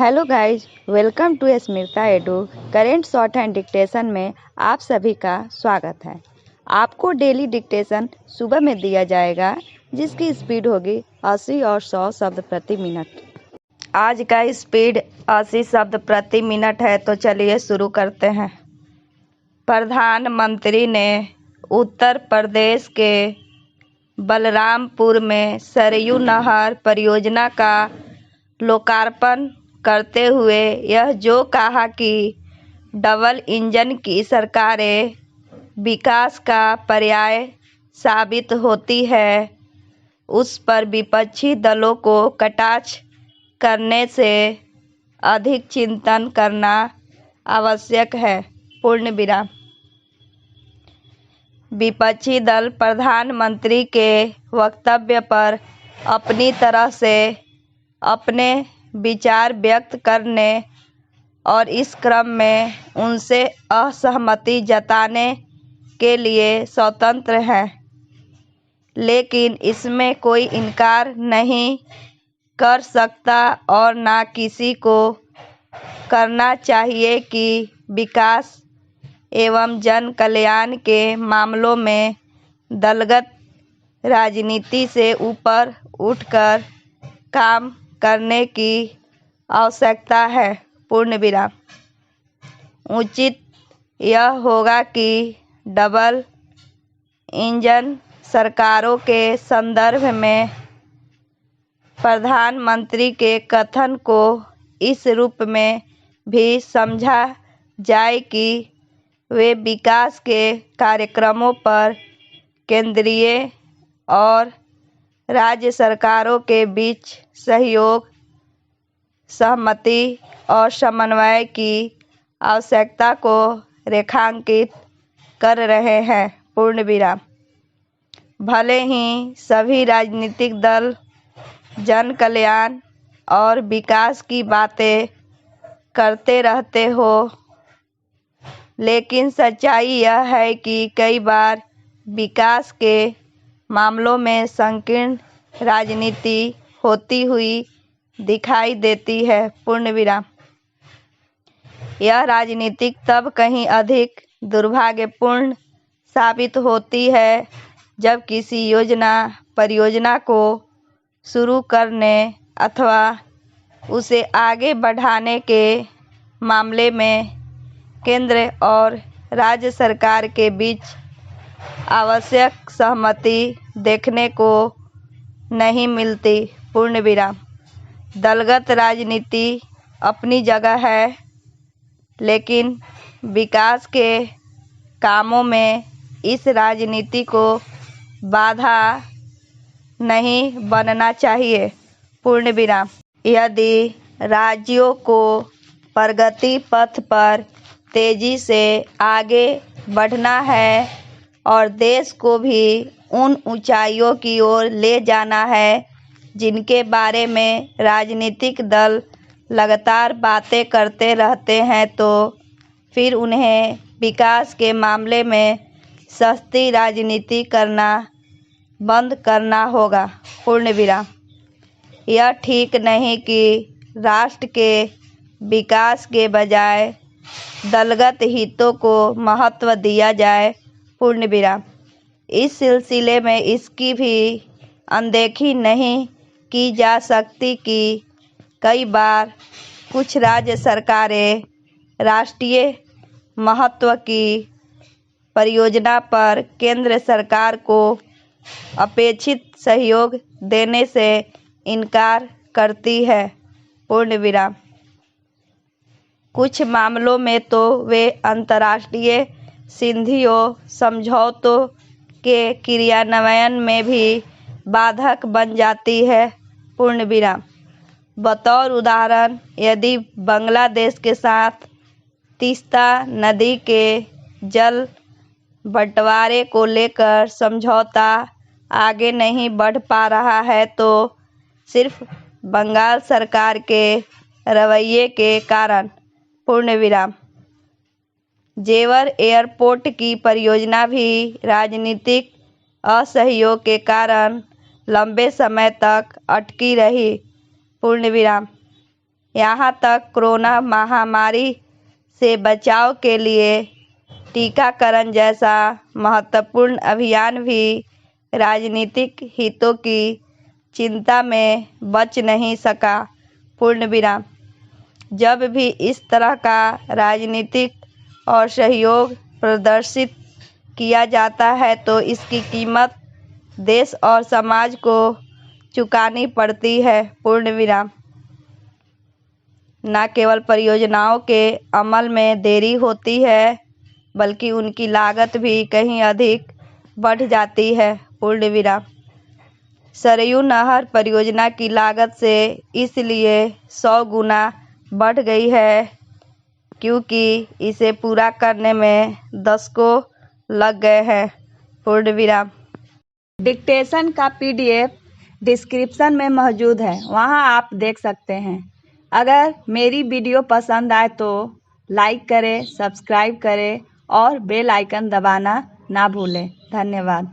Hello guys, welcome to Smita Edu. Current shorthand dictation में आप सभी का स्वागत है। आपको डेली डिक्टेशन सुबह में दिया जाएगा जिसकी स्पीड होगी 80 और 100 शब्द प्रति मिनट। आज का स्पीड 80 शब्द प्रति मिनट है, तो चलिए शुरू करते हैं। प्रधानमंत्री ने उत्तर प्रदेश के बलरामपुर में सरयू नहर परियोजना का लोकार्पण करते हुए यह जो कहा कि डबल इंजन की सरकारें विकास का पर्याय साबित होती है, उस पर विपक्षी दलों को कटाक्ष करने से अधिक चिंतन करना आवश्यक है। पूर्ण विराम। विपक्षी दल प्रधानमंत्री के वक्तव्य पर अपनी तरह से अपने विचार व्यक्त करने और इस क्रम में उनसे असहमति जताने के लिए स्वतंत्र हैं, लेकिन इसमें कोई इनकार नहीं कर सकता और ना किसी को करना चाहिए कि विकास एवं जन कल्याण के मामलों में दलगत राजनीति से ऊपर उठकर काम करने की आवश्यकता है। पूर्ण विराम। उचित यह होगा कि डबल इंजन सरकारों के संदर्भ में प्रधानमंत्री के कथन को इस रूप में भी समझा जाए कि वे विकास के कार्यक्रमों पर केंद्रीय और राज्य सरकारों के बीच सहयोग, सहमति और समन्वय की आवश्यकता को रेखांकित कर रहे हैं। पूर्ण विराम। भले ही सभी राजनीतिक दल जन कल्याण और विकास की बातें करते रहते हो, लेकिन सच्चाई यह है कि कई बार विकास के मामलों में संकीर्ण राजनीति होती हुई दिखाई देती है। पूर्ण विराम। यह राजनीति तब कहीं अधिक दुर्भाग्यपूर्ण साबित होती है जब किसी परियोजना को शुरू करने अथवा उसे आगे बढ़ाने के मामले में केंद्र और राज्य सरकार के बीच आवश्यक सहमति देखने को नहीं मिलती। पूर्ण विराम। दलगत राजनीति अपनी जगह है, लेकिन विकास के कामों में इस राजनीति को बाधा नहीं बनना चाहिए। पूर्ण विराम। यदि राज्यों को प्रगति पथ पर तेजी से आगे बढ़ना है और देश को भी उन ऊंचाइयों की ओर ले जाना है जिनके बारे में राजनीतिक दल लगातार बातें करते रहते हैं, तो फिर उन्हें विकास के मामले में सस्ती राजनीति करना बंद करना होगा। पूर्ण विराम। यह ठीक नहीं कि राष्ट्र के विकास के बजाय दलगत हितों को महत्व दिया जाए। पूर्ण विराम। इस सिलसिले में इसकी भी अनदेखी नहीं की जा सकती कि कई बार कुछ राज्य सरकारें राष्ट्रीय महत्व की परियोजना पर केंद्र सरकार को अपेक्षित सहयोग देने से इनकार करती है। पूर्ण विराम। कुछ मामलों में तो वे अंतर्राष्ट्रीय संधियों समझौतों के क्रियान्वयन में भी बाधक बन जाती है। पूर्ण विराम। बतौर उदाहरण, यदि बांग्लादेश के साथ तीस्ता नदी के जल बंटवारे को लेकर समझौता आगे नहीं बढ़ पा रहा है, तो सिर्फ बंगाल सरकार के रवैये के कारण। पूर्ण विराम। जेवर एयरपोर्ट की परियोजना भी राजनीतिक असहयोग के कारण लंबे समय तक अटकी रही। पूर्ण विराम। यहाँ तक कोरोना महामारी से बचाव के लिए टीकाकरण जैसा महत्वपूर्ण अभियान भी राजनीतिक हितों की चिंता में बच नहीं सका। पूर्ण विराम। जब भी इस तरह का राजनीतिक और सहयोग प्रदर्शित किया जाता है तो इसकी कीमत देश और समाज को चुकानी पड़ती है। पूर्ण विराम। न केवल परियोजनाओं के अमल में देरी होती है बल्कि उनकी लागत भी कहीं अधिक बढ़ जाती है। पूर्ण विराम। सरयू नहर परियोजना की लागत से इसलिए 100 गुना बढ़ गई है क्योंकि इसे पूरा करने में दशकों लग गए हैं। पूर्ण विराम। डिक्टेशन का PDF डिस्क्रिप्शन में मौजूद है, वहां आप देख सकते हैं। अगर मेरी वीडियो पसंद आए तो लाइक करें, सब्सक्राइब करें और बेल आइकन दबाना ना भूलें। धन्यवाद।